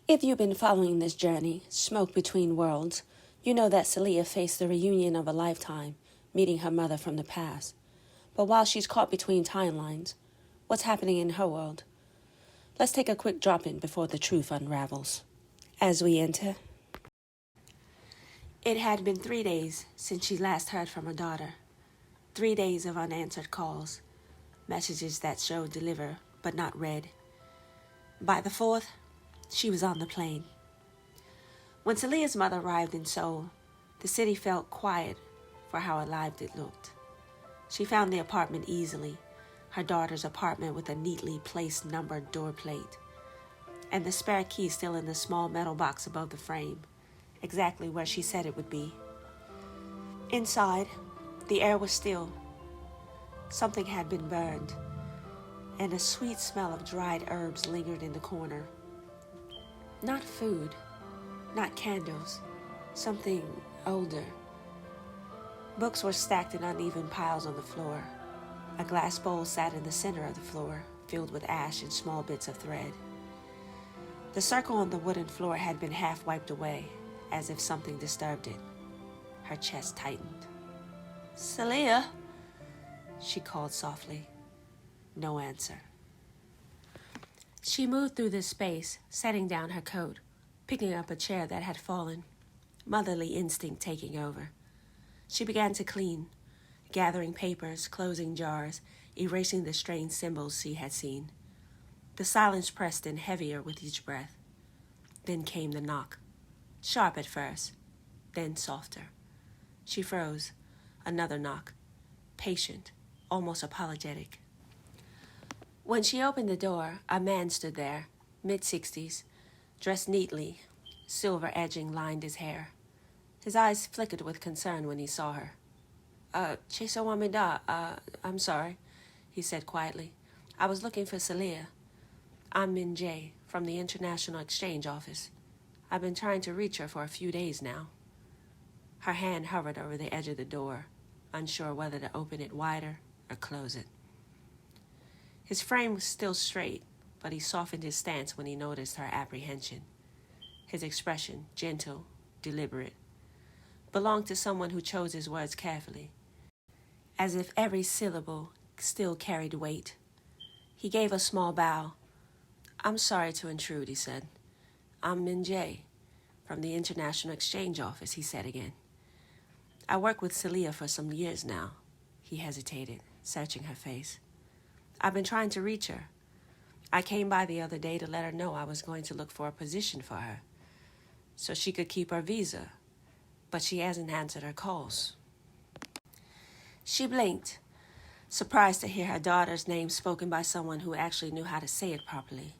If you've been following this journey, Smoke Between Worlds, you know that Seleah faced the reunion of a lifetime, meeting her mother from the past. But while she's caught between timelines, what's happening in her world? Let's take a quick drop-in before the truth unravels. As we enter, it had been 3 days since she last heard from her daughter. 3 days of unanswered calls, messages that showed deliver but not read. By the 4th, she was on the plane. When Seleah's mother arrived in Seoul, the city felt quiet for how alive it looked. She found the apartment easily, her daughter's apartment with a neatly placed numbered door plate, and the spare key still in the small metal box above the frame, exactly where she said it would be. Inside, the air was still. Something had been burned, and a sweet smell of dried herbs lingered in the corner. Not food, not candles, something older. Books were stacked in uneven piles on the floor. A glass bowl sat in the center of the floor, filled with ash and small bits of thread. The circle on the wooden floor had been half wiped away, as if something disturbed it. Her chest tightened. "Seleah," she called softly. No answer. She moved through the space, setting down her coat, picking up a chair that had fallen, motherly instinct taking over. She began to clean, gathering papers, closing jars, erasing the strange symbols she had seen. The silence pressed in heavier with each breath. Then came the knock, sharp at first, then softer. She froze. Another knock, patient, almost apologetic. When she opened the door, a man stood there, mid-60s, dressed neatly. Silver edging lined his hair. His eyes flickered with concern when he saw her. 죄송합니다. I'm sorry, he said quietly. I was looking for Seleah. I'm Minjae, from the International Exchange Office. I've been trying to reach her for a few days now. Her hand hovered over the edge of the door, unsure whether to open it wider or close it. His frame was still straight, but he softened his stance when he noticed her apprehension. His expression, gentle, deliberate, belonged to someone who chose his words carefully, as if every syllable still carried weight. He gave a small bow. "I'm sorry to intrude," he said. "I'm Minjae, from the International Exchange Office," he said again. "I work with Seleah for some years now." He hesitated, searching her face. "I've been trying to reach her. I came by the other day to let her know I was going to look for a position for her, so she could keep her visa, but she hasn't answered her calls." She blinked, surprised to hear her daughter's name spoken by someone who actually knew how to say it properly.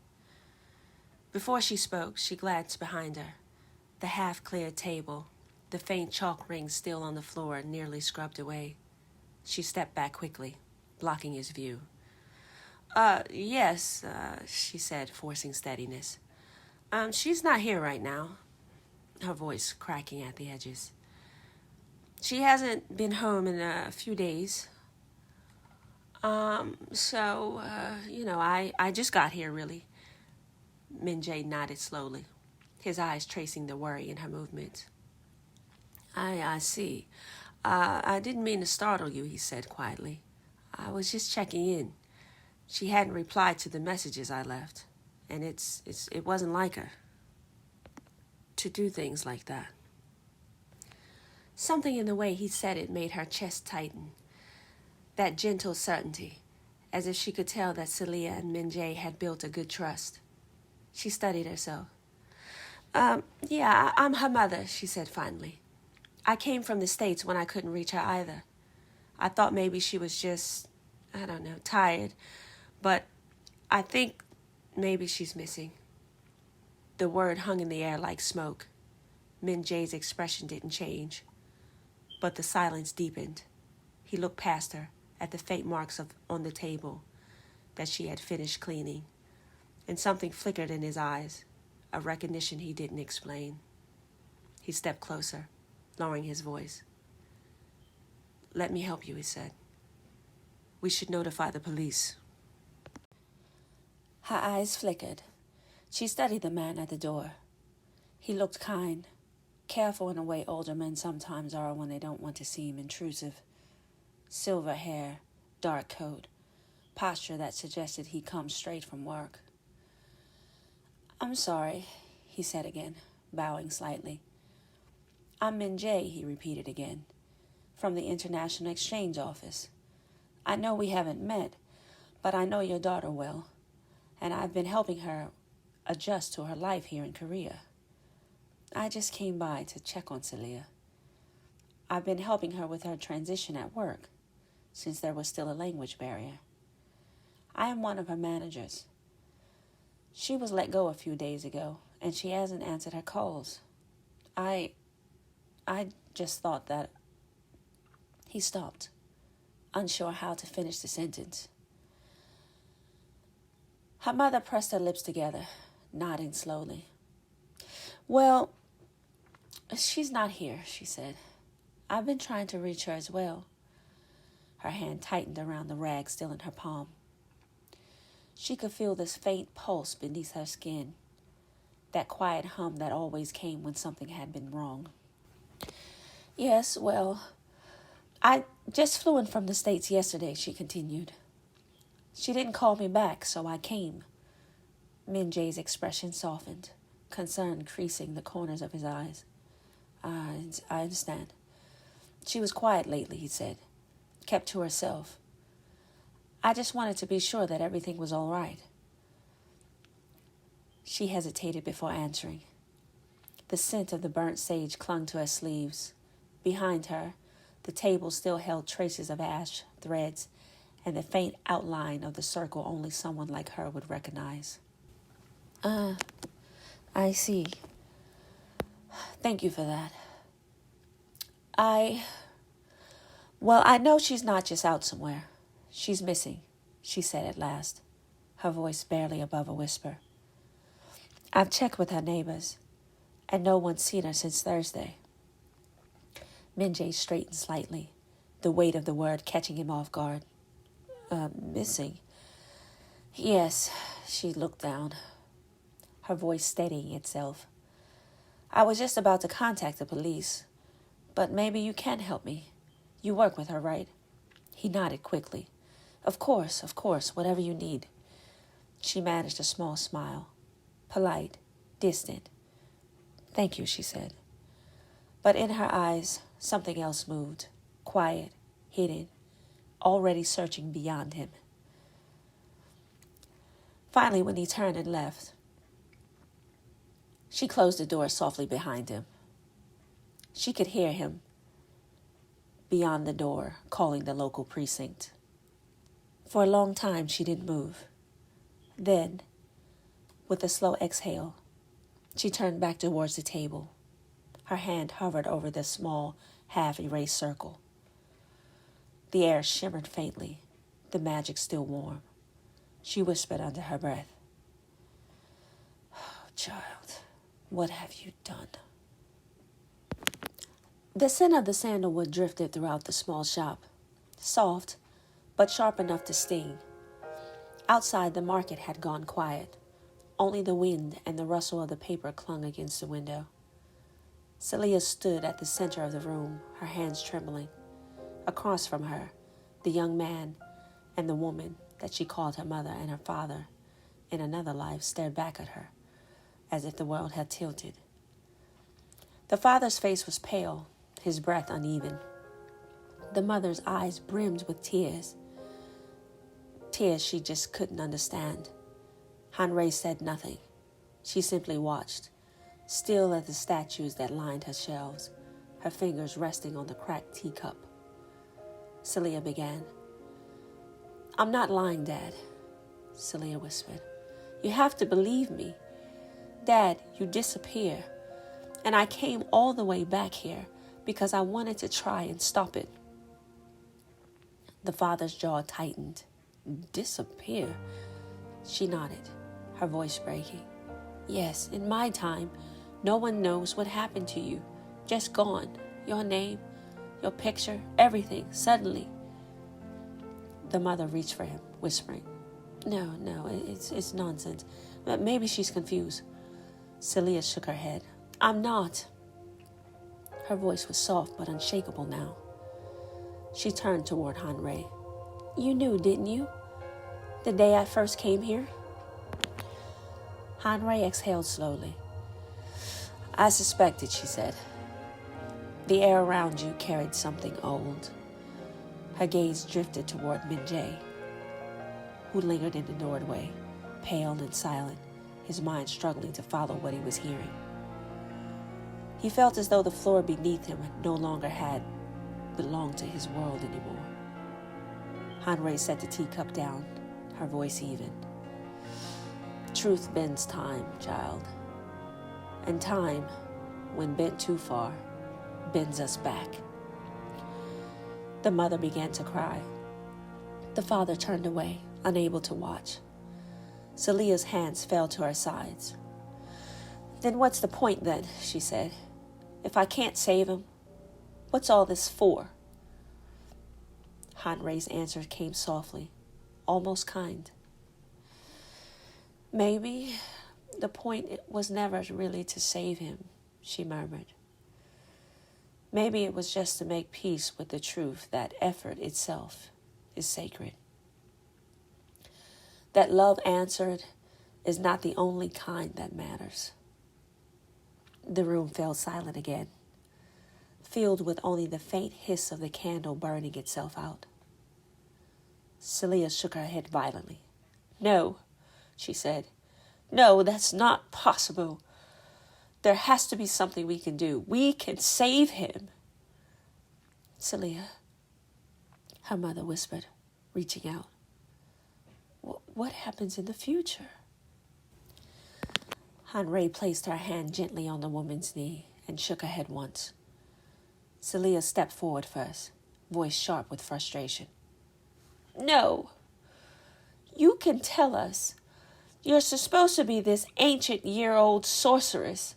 Before she spoke, she glanced behind her. The half-cleared table, the faint chalk rings still on the floor, nearly scrubbed away. She stepped back quickly, blocking his view. Yes, she said, forcing steadiness. She's not here right now," her voice cracking at the edges. "She hasn't been home in a few days. I just got here, really." Minjae nodded slowly, his eyes tracing the worry in her movements. I see. I didn't mean to startle you," he said quietly. "I was just checking in. She hadn't replied to the messages I left, and it wasn't like her to do things like that." Something in the way he said it made her chest tighten. That gentle certainty, as if she could tell that Seleah and Minjae had built a good trust. She studied herself. Yeah, I'm her mother," she said finally. "I came from the States when I couldn't reach her either. I thought maybe she was just, tired, but I think maybe she's missing." The word hung in the air like smoke. Minjae's expression didn't change, but the silence deepened. He looked past her at the faint marks on the table that she had finished cleaning, and something flickered in his eyes, a recognition he didn't explain. He stepped closer, lowering his voice. "Let me help you," he said. "We should notify the police." Her eyes flickered. She studied the man at the door. He looked kind, careful in a way older men sometimes are when they don't want to seem intrusive. Silver hair, dark coat, posture that suggested he come straight from work. "I'm sorry," he said again, bowing slightly. "I'm Minjae," he repeated again, "from the International Exchange Office. I know we haven't met, but I know your daughter well, and I've been helping her adjust to her life here in Korea. I just came by to check on Seleah. I've been helping her with her transition at work, since there was still a language barrier. I am one of her managers. She was let go a few days ago, and she hasn't answered her calls. I just thought that..." He stopped, unsure how to finish the sentence. Her mother pressed her lips together, nodding slowly. "Well, she's not here," she said. "I've been trying to reach her as well." Her hand tightened around the rag still in her palm. She could feel this faint pulse beneath her skin, that quiet hum that always came when something had been wrong. "Yes, well, I just flew in from the States yesterday," she continued. "She didn't call me back, so I came." Minjae's expression softened, concern creasing the corners of his eyes. I understand. She was quiet lately," he said, "kept to herself. I just wanted to be sure that everything was all right." She hesitated before answering. The scent of the burnt sage clung to her sleeves. Behind her, the table still held traces of ash threads and the faint outline of the circle only someone like her would recognize. I see. Thank you for that. Well, I know she's not just out somewhere. She's missing," she said at last, her voice barely above a whisper. "I've checked with her neighbors, and no one's seen her since Thursday." Minjae straightened slightly, the weight of the word catching him off guard. Missing?" "Yes," she looked down, her voice steadying itself. "I was just about to contact the police, but maybe you can help me. You work with her, right?" He nodded quickly. Of course, whatever you need." She managed a small smile, polite, distant. "Thank you," she said. But in her eyes, something else moved, quiet, hidden, already searching beyond him. Finally, when he turned and left, she closed the door softly behind him. She could hear him beyond the door calling the local precinct. For a long time, she didn't move. Then, with a slow exhale, she turned back towards the table. Her hand hovered over the small, half-erased circle. The air shimmered faintly, the magic still warm. She whispered under her breath, "Oh, child, what have you done?" The scent of the sandalwood drifted throughout the small shop, soft, but sharp enough to sting. Outside, the market had gone quiet. Only the wind and the rustle of the paper clung against the window. Seleah stood at the center of the room, her hands trembling. Across from her, the young man and the woman that she called her mother and her father in another life stared back at her, as if the world had tilted. The father's face was pale, his breath uneven. The mother's eyes brimmed with tears she just couldn't understand. Hanrei said nothing. She simply watched, still as the statues that lined her shelves, her fingers resting on the cracked teacup. Seleah began. "I'm not lying, Dad," Seleah whispered. "You have to believe me. Dad, you disappear. And I came all the way back here because I wanted to try and stop it." The father's jaw tightened. "Disappear?" She nodded, her voice breaking. "Yes, in my time, no one knows what happened to you. Just gone. Your name, your picture, everything, suddenly." The mother reached for him, whispering, No, it's nonsense. Maybe she's confused. Seleah shook her head. I'm not. Her voice was soft but unshakable now. She turned toward Hanrei. You knew, didn't you? The day I first came here? Hanrei exhaled slowly. I suspected, she said. The air around you carried something old. Her gaze drifted toward Minjae, who lingered in the doorway, pale and silent, his mind struggling to follow what he was hearing. He felt as though the floor beneath him no longer belonged to his world anymore. Hanrei set the teacup down, her voice even. Truth bends time, child. And time, when bent too far, bends us back. The mother began to cry. The father turned away, unable to watch. Seleah's hands fell to her sides. Then what's the point then, she said. If I can't save him, what's all this for? Hanrei's answer came softly, almost kind. Maybe the point was never really to save him, she murmured. Maybe it was just to make peace with the truth that effort itself is sacred. That love answered is not the only kind that matters. The room fell silent again, filled with only the faint hiss of the candle burning itself out. Seleah shook her head violently. No, she said. No, that's not possible. There has to be something we can do. We can save him. Seleah, her mother whispered, reaching out. What happens in the future? Hanrei placed her hand gently on the woman's knee and shook her head once. Seleah stepped forward first, voice sharp with frustration. No, you can tell us. You're supposed to be this ancient-year-old sorceress.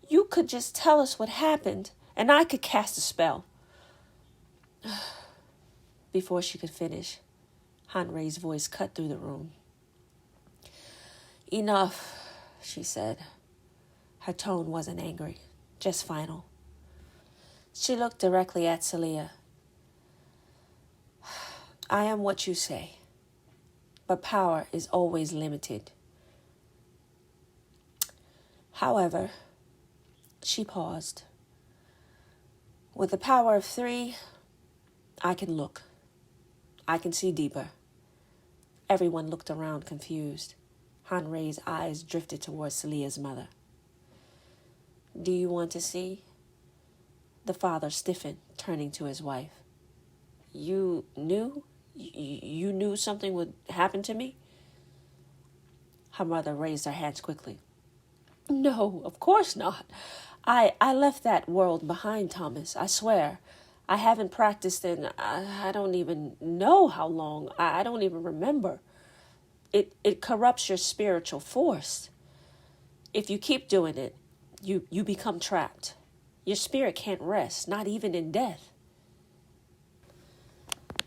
You could just tell us what happened, and I could cast a spell. Before she could finish, Hanrei's voice cut through the room. Enough, she said. Her tone wasn't angry, just final. She looked directly at Seleah. I am what you say, but power is always limited. However, she paused. With the power of 3, I can look. I can see deeper. Everyone looked around confused. Hanrei's eyes drifted towards Seleah's mother. Do you want to see? The father stiffened, turning to his wife. You knew? You knew something would happen to me? Her mother raised her hands quickly. No, of course not. I left that world behind, Thomas, I swear. I haven't practiced in, I don't even know how long. I don't even remember. It corrupts your spiritual force. If you keep doing it, you become trapped. Your spirit can't rest, not even in death.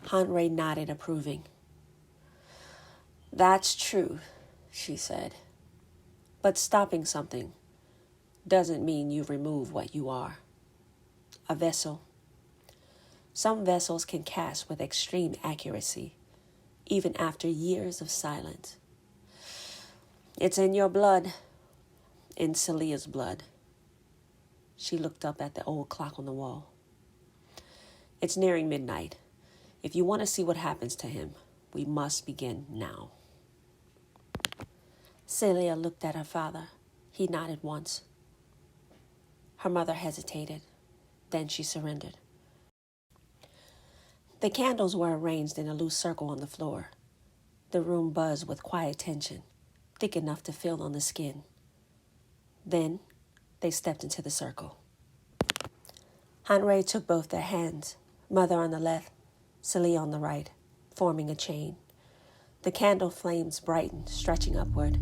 Hanrei nodded, approving. That's true, she said. But stopping something doesn't mean you remove what you are. A vessel. Some vessels can cast with extreme accuracy, even after years of silence. It's in your blood, in Seleah's blood. She looked up at the old clock on the wall. It's nearing midnight. If you want to see what happens to him, we must begin now. Seleah looked at her father. He nodded once. Her mother hesitated. Then she surrendered. The candles were arranged in a loose circle on the floor. The room buzzed with quiet tension, thick enough to feel on the skin. Then they stepped into the circle. Hanrei took both their hands, mother on the left, Seleah on the right, forming a chain. The candle flames brightened, stretching upward.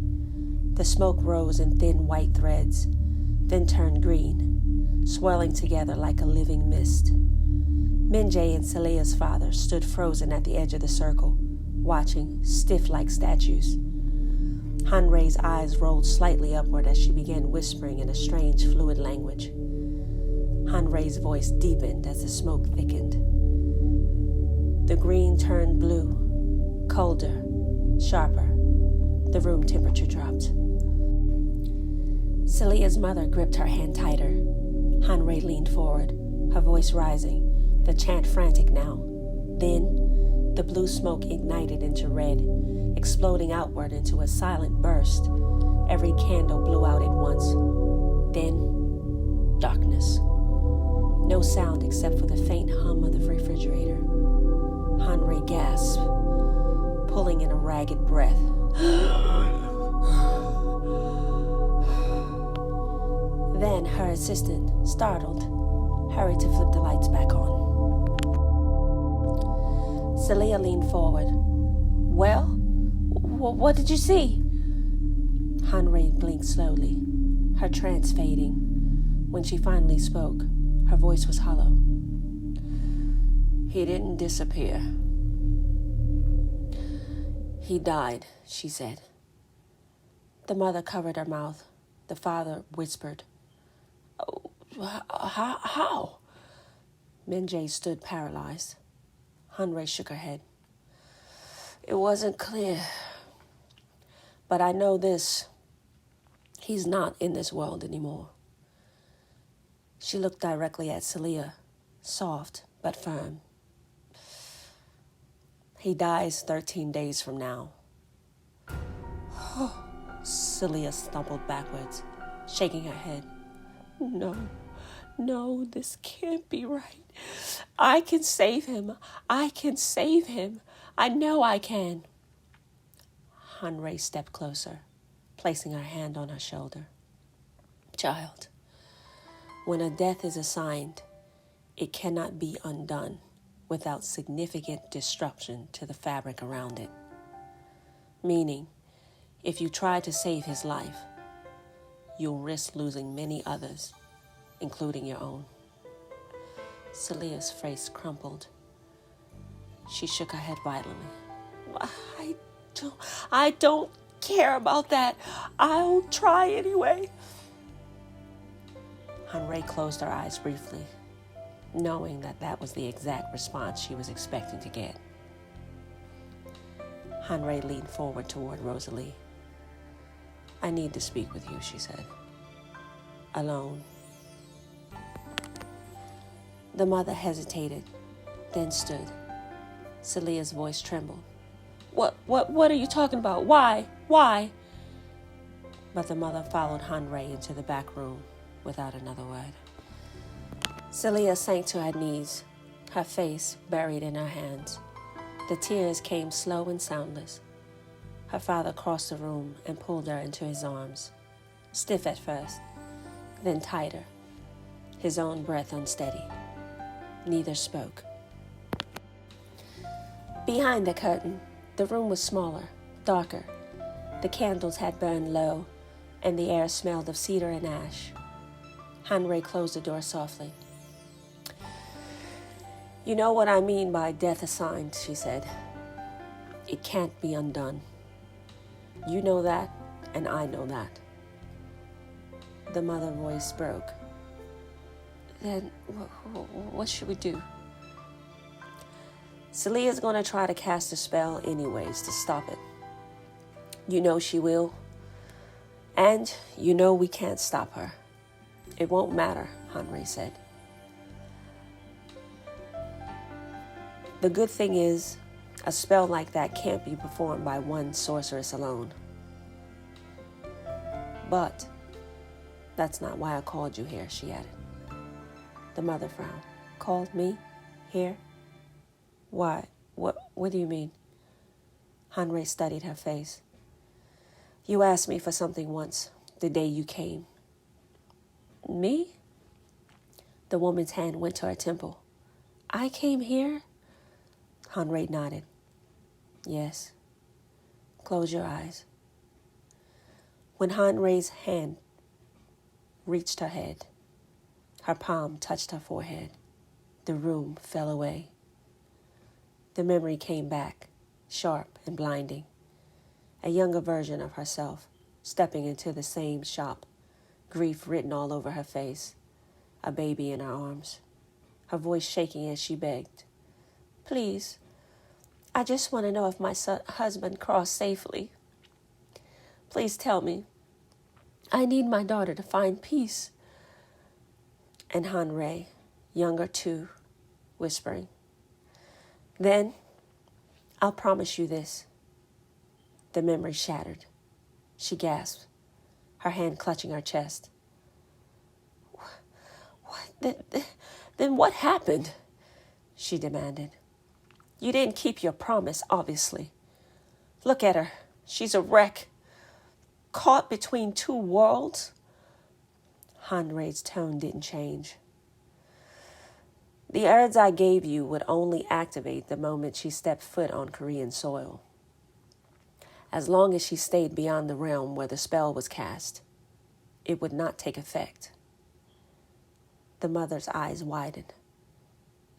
The smoke rose in thin white threads, then turned green, swirling together like a living mist. Minjae and Seleah's father stood frozen at the edge of the circle, watching, stiff like statues. Hanrei's eyes rolled slightly upward as she began whispering in a strange, fluid language. Hanrei's voice deepened as the smoke thickened. The green turned blue, colder, sharper. The room temperature dropped. Seleah's mother gripped her hand tighter. Hanrei leaned forward, her voice rising, the chant frantic now. Then, the blue smoke ignited into red, exploding outward into a silent burst. Every candle blew out at once. Then, darkness. No sound except for the faint hum of the refrigerator. Hanrei gasped, pulling in a ragged breath. Then her assistant, startled, hurried to flip the lights back on. Seleah leaned forward. Well, what did you see? Hanrei blinked slowly, her trance fading. When she finally spoke, her voice was hollow. He didn't disappear. He died, she said. The mother covered her mouth. The father whispered. Oh, how? Minjae stood paralyzed. Hanrei shook her head. It wasn't clear. But I know this. He's not in this world anymore. She looked directly at Seleah, soft but firm. He dies 13 days from now. Seleah stumbled backwards, shaking her head. No, this can't be right. I can save him. I know I can. Hanrei stepped closer, placing her hand on her shoulder. Child, when a death is assigned, it cannot be undone without significant disruption to the fabric around it. Meaning, if you try to save his life, you'll risk losing many others, including your own. Seleah's face crumpled. She shook her head violently. I don't care about that. I'll try anyway. Hanrei closed her eyes briefly, knowing that was the exact response she was expecting to get. Hanrei leaned forward toward Rosalie. I need to speak with you, she said. Alone. The mother hesitated, then stood. Seleah's voice trembled. What are you talking about? Why? But the mother followed Hanrei into the back room without another word. Seleah sank to her knees, her face buried in her hands. The tears came slow and soundless. Her father crossed the room and pulled her into his arms, stiff at first, then tighter, his own breath unsteady. Neither spoke. Behind the curtain, the room was smaller, darker. The candles had burned low, and the air smelled of cedar and ash. Hanrei closed the door softly. You know what I mean by death assigned, she said. It can't be undone. You know that, and I know that. The mother voice broke. Then what should we do? Seleah's going to try to cast a spell anyways to stop it. You know she will. And you know we can't stop her. It won't matter, Hanrei said. The good thing is, a spell like that can't be performed by one sorceress alone. But that's not why I called you here, she added. The mother frowned. Called me? Here? Why? What do you mean? Hanrei studied her face. You asked me for something once, the day you came. Me? The woman's hand went to her temple. I came here? Hanrei nodded. Yes. Close your eyes. When Hanrei's hand reached her head, her palm touched her forehead. The room fell away. The memory came back, sharp and blinding, a younger version of herself, stepping into the same shop, grief written all over her face, a baby in her arms, her voice shaking as she begged, "Please, I just want to know if my husband crossed safely. Please tell me. I need my daughter to find peace." And Hanrei, younger too, whispering, "Then I'll promise you this." The memory shattered. She gasped, her hand clutching her chest. Then what happened?" she demanded. "You didn't keep your promise, obviously. Look at her. She's a wreck. Caught between two worlds." Hanrei's tone didn't change. "The herbs I gave you would only activate the moment she stepped foot on Korean soil. As long as she stayed beyond the realm where the spell was cast, it would not take effect." The mother's eyes widened.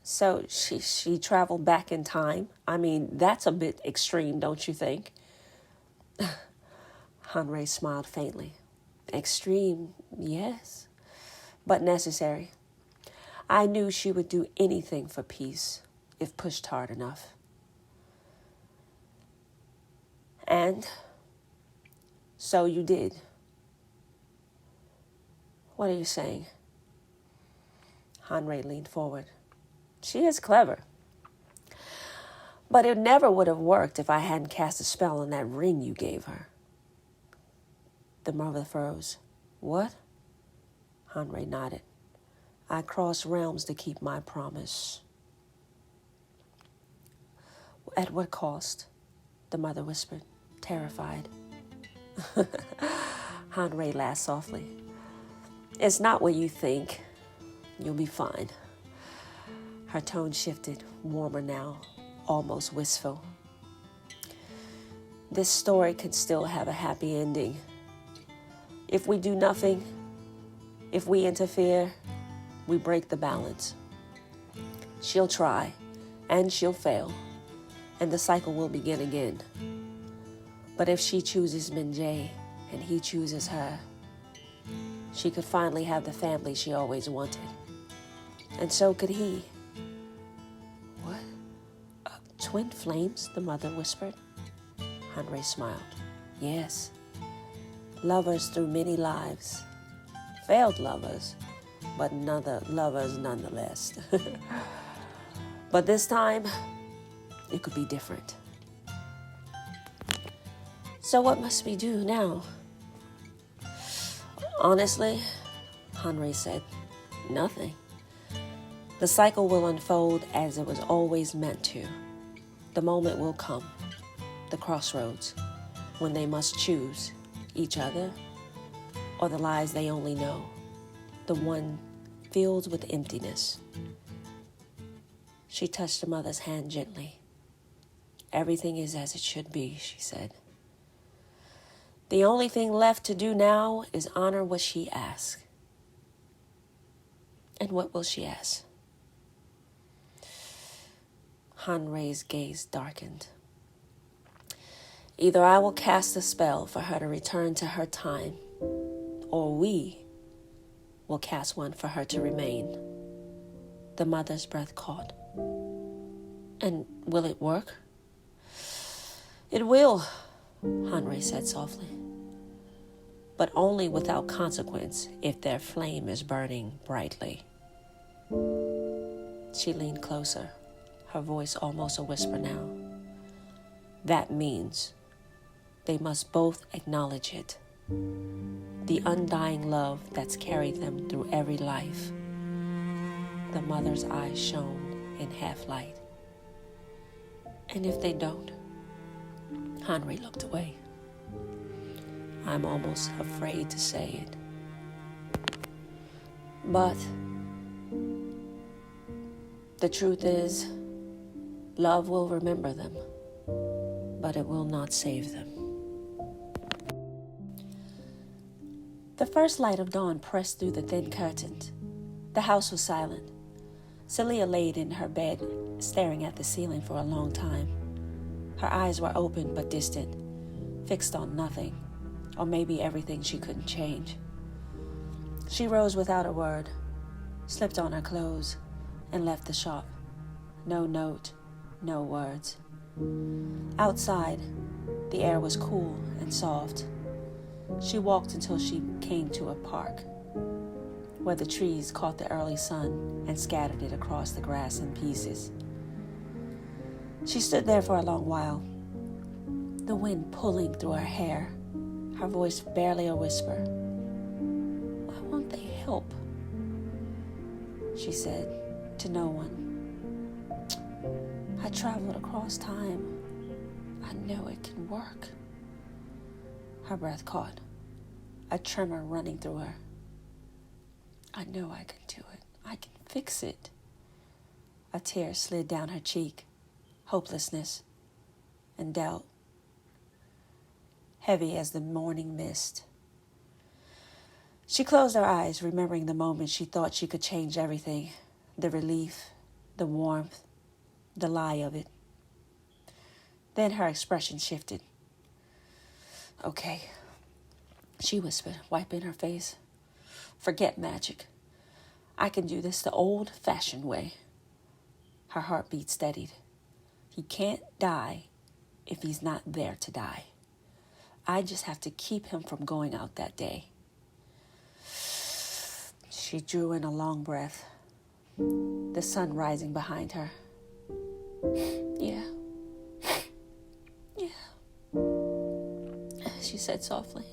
"So she traveled back in time? I mean, that's a bit extreme, don't you think?" Hanrei smiled faintly. "Extreme, yes, but necessary. I knew she would do anything for peace, if pushed hard enough." "And so you did." "What are you saying?" Hanrei leaned forward. "She is clever. But it never would have worked if I hadn't cast a spell on that ring you gave her." The mother froze. "What?" Hanrei nodded. "I crossed realms to keep my promise." "At what cost?" the mother whispered, terrified. Hanrei laughed softly. "It's not what you think. You'll be fine." Her tone shifted, warmer now, almost wistful. "This story could still have a happy ending. If we do nothing, if we interfere, we break the balance. She'll try, and she'll fail, and the cycle will begin again. But if she chooses Minjae, and he chooses her, she could finally have the family she always wanted. And so could he." "What? Twin flames?" the mother whispered. Hanrei smiled. "Yes. Lovers through many lives. Failed lovers, but lovers nonetheless. But this time, it could be different." "So what must we do now?" "Honestly," Hanrei said, "nothing. The cycle will unfold as it was always meant to. The moment will come, the crossroads, when they must choose each other or the lives they only know, the one filled with emptiness." She touched the mother's hand gently. "Everything is as it should be," she said. "The only thing left to do now is honor what she asks." "And what will she ask?" Hanrei's gaze darkened. "Either I will cast a spell for her to return to her time, or we will cast one for her to remain." The mother's breath caught. "And will it work?" "It will," Hanrei said softly. "But only without consequence if their flame is burning brightly." She leaned closer, her voice almost a whisper now. "That means they must both acknowledge it. The undying love that's carried them through every life." The mother's eyes shone in half-light. "And if they don't?" Hanrei looked away. "I'm almost afraid to say it. But the truth is, love will remember them, but it will not save them." The first light of dawn pressed through the thin curtains. The house was silent. Seleah laid in her bed, staring at the ceiling for a long time. Her eyes were open but distant, fixed on nothing, or maybe everything she couldn't change. She rose without a word, slipped on her clothes, and left the shop. No note, no words. Outside, the air was cool and soft. She walked until she came to a park, where the trees caught the early sun and scattered it across the grass in pieces. She stood there for a long while, the wind pulling through her hair, her voice barely a whisper. "Why won't they help?" she said to no one. "I traveled across time. I know it can work." Her breath caught, a tremor running through her. "I know I can do it. I can fix it." A tear slid down her cheek, hopelessness and doubt, heavy as the morning mist. She closed her eyes, remembering the moment she thought she could change everything, the relief, the warmth, the lie of it. Then her expression shifted. "Okay," she whispered, wiping her face. "Forget magic. I can do this the old-fashioned way." Her heartbeat steadied. He can't die if he's not there to die. I just have to keep him from going out that day. She drew in a long breath, the sun rising behind her. Yeah, she said softly.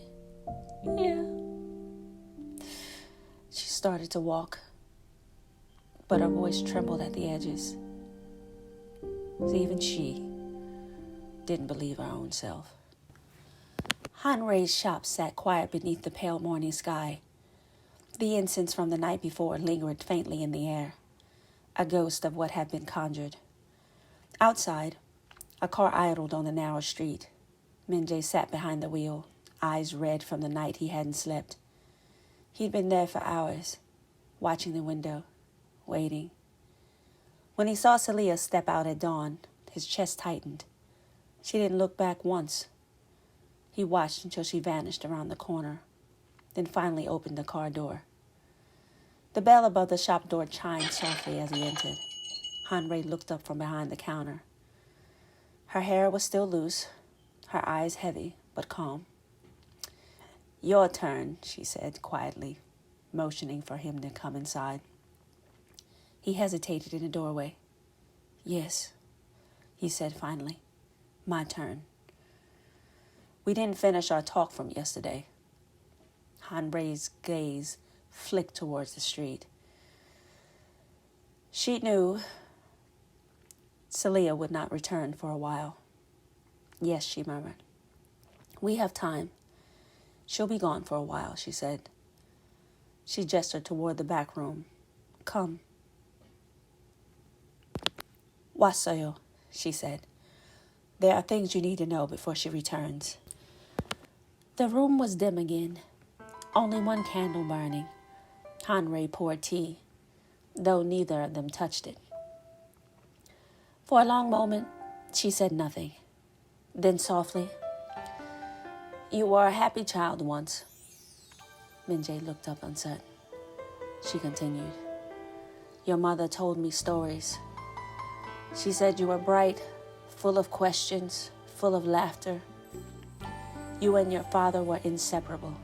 "Yeah." She started to walk, but her voice trembled at the edges. Even she didn't believe her own self. Hanrei's shop sat quiet beneath the pale morning sky. The incense from the night before lingered faintly in the air, a ghost of what had been conjured. Outside, a car idled on the narrow street. Minjae sat behind the wheel, eyes red from the night he hadn't slept. He'd been there for hours, watching the window, waiting. When he saw Seleah step out at dawn, his chest tightened. She didn't look back once. He watched until she vanished around the corner, then finally opened the car door. The bell above the shop door chimed softly as he entered. Hanrei looked up from behind the counter. Her hair was still loose, her eyes heavy but calm. "Your turn," she said quietly, motioning for him to come inside. He hesitated in the doorway. "Yes," he said finally. "My turn." "We didn't finish our talk from yesterday." Hanrei's gaze flicked towards the street. She knew Seleah would not return for a while. "Yes," she murmured. "We have time. She'll be gone for a while," she said. She gestured toward the back room. "Come." "Wasayo," she said. "There are things you need to know before she returns." The room was dim again, only one candle burning. Hanrei poured tea, though neither of them touched it. For a long moment, she said nothing. Then softly, "You were a happy child once." Minjae looked up uncertain. She continued, "Your mother told me stories. She said you were bright, full of questions, full of laughter. You and your father were inseparable.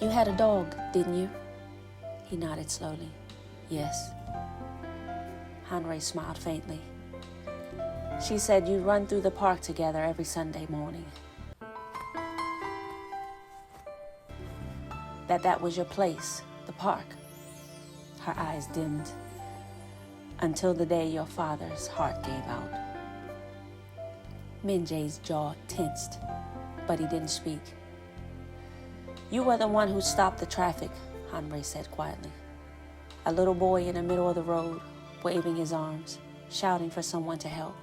You had a dog, didn't you?" He nodded slowly. "Yes." Hanrei smiled faintly. "She said you'd run through the park together every Sunday morning. That was your place, the park." Her eyes dimmed. "Until the day your father's heart gave out." Minjae's jaw tensed, but he didn't speak. "You were the one who stopped the traffic," Hanrei said quietly. "A little boy in the middle of the road, waving his arms, shouting for someone to help."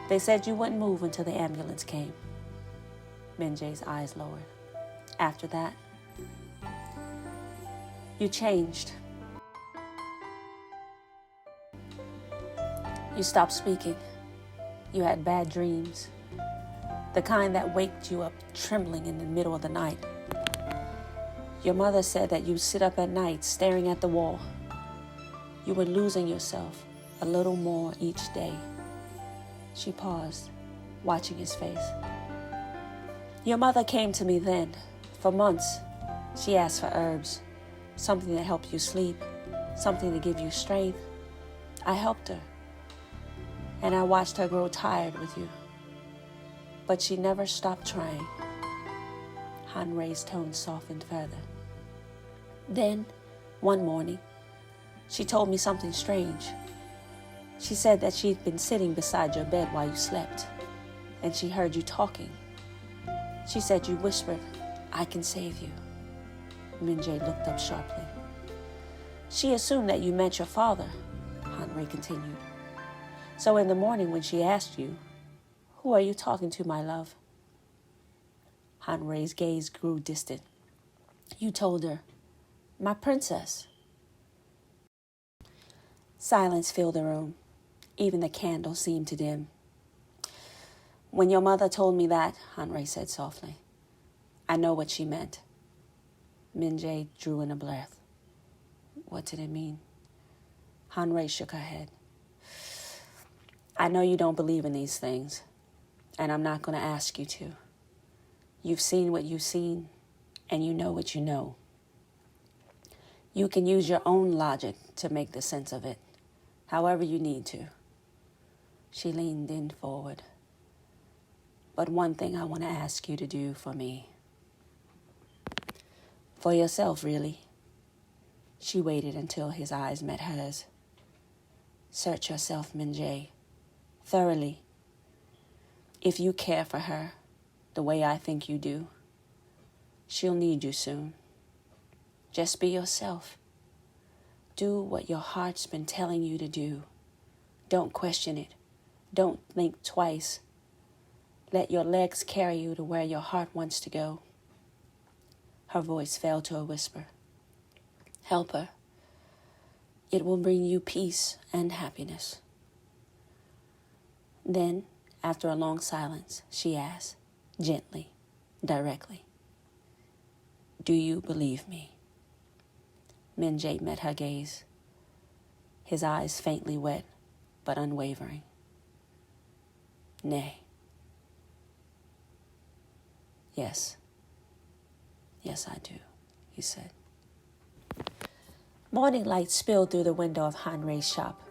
"They said you wouldn't move until the ambulance came." Minjae's eyes lowered. "After that, you changed." You stopped speaking. You had bad dreams. The kind that waked you up trembling in the middle of the night. Your mother said that you sit up at night staring at the wall. You were losing yourself a little more each day. She paused, watching his face. Your mother came to me then. For months, she asked for herbs, something to help you sleep, something to give you strength. I helped her, and I watched her grow tired with you. But she never stopped trying. Hanrei's tone softened further. Then, one morning, she told me something strange. She said that she'd been sitting beside your bed while you slept, and she heard you talking. She said you whispered, "I can save you." Minjae looked up sharply. She assumed that you meant your father, Hanrei continued. So in the morning when she asked you, "Who are you talking to, my love?" Hanrei's gaze grew distant. You told her, "My princess." Silence filled the room. Even the candle seemed to dim. "When your mother told me that," Hanrei said softly, "I know what she meant." Minjae drew in a breath. What did it mean? Hanrei shook her head. "I know you don't believe in these things, and I'm not going to ask you to. You've seen what you've seen, and you know what you know. You can use your own logic to make the sense of it, however you need to." She leaned in forward. "But one thing I want to ask you to do for me. For yourself, really." She waited until his eyes met hers. "Search yourself, Minjae, thoroughly. If you care for her the way I think you do, she'll need you soon. Just be yourself. Do what your heart's been telling you to do. Don't question it. Don't think twice. Let your legs carry you to where your heart wants to go." Her voice fell to a whisper. "Help her. It will bring you peace and happiness." Then, after a long silence, she asked, gently, directly, "Do you believe me?" Minjae met her gaze, his eyes faintly wet, but unwavering. "Nay." Yes, I do," he said. Morning light spilled through the window of Hanrei's shop.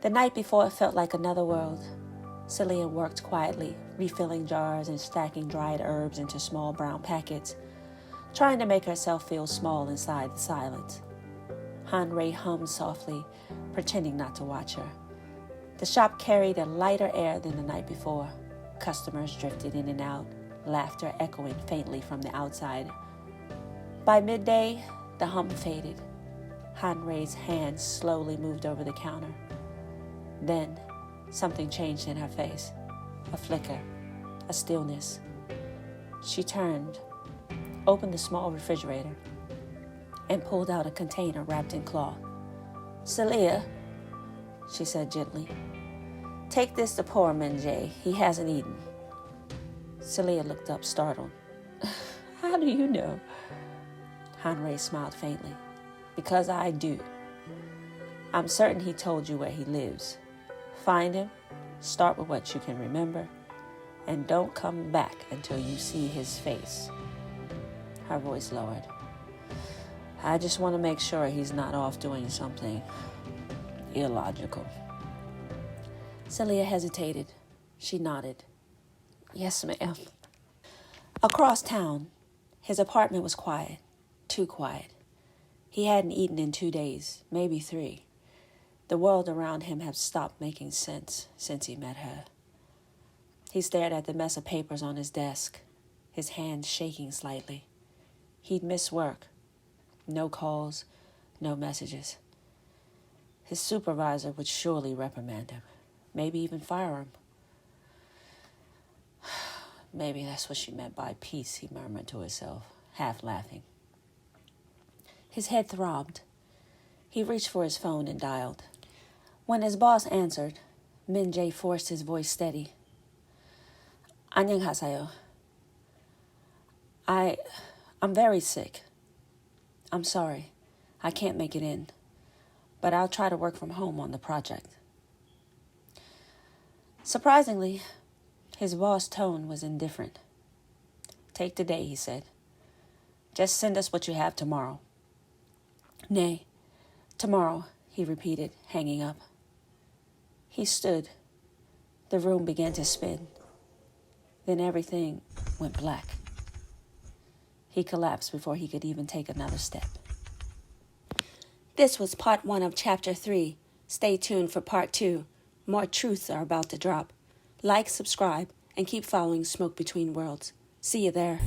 The night before, it felt like another world. Seleah worked quietly, refilling jars and stacking dried herbs into small brown packets, trying to make herself feel small inside the silence. Hanrei hummed softly, pretending not to watch her. The shop carried a lighter air than the night before. Customers drifted in and out, laughter echoing faintly from the outside. By midday, the hum faded. Hanrei's hands slowly moved over the counter. Then, something changed in her face. A flicker, a stillness. She turned, opened the small refrigerator, and pulled out a container wrapped in cloth. "Seleah," she said gently, "take this to poor Minjae. He hasn't eaten." Seleah looked up, startled. "How do you know?" Hanrei smiled faintly. "Because I do. I'm certain he told you where he lives. Find him, start with what you can remember, and don't come back until you see his face." Her voice lowered. "I just want to make sure he's not off doing something illogical." Seleah hesitated. She nodded. "Yes, ma'am." Across town, his apartment was quiet, too quiet. He hadn't eaten in 2 days, maybe 3. The world around him had stopped making sense since he met her. He stared at the mess of papers on his desk, his hands shaking slightly. He'd missed work. No calls, no messages. His supervisor would surely reprimand him, maybe even fire him. Maybe that's what she meant by peace, he murmured to himself, half laughing. His head throbbed. He reached for his phone and dialed. When his boss answered, Minjae forced his voice steady. 안녕하세요. I'm very sick. I'm sorry. I can't make it in. But I'll try to work from home on the project. Surprisingly, his boss' tone was indifferent. Take the day, he said. Just send us what you have tomorrow. Nay, tomorrow, he repeated, hanging up. He stood. The room began to spin. Then everything went black. He collapsed before he could even take another step. This was part 1 of chapter 3. Stay tuned for part 2. More truths are about to drop. Like, subscribe, and keep following Smoke Between Worlds. See you there.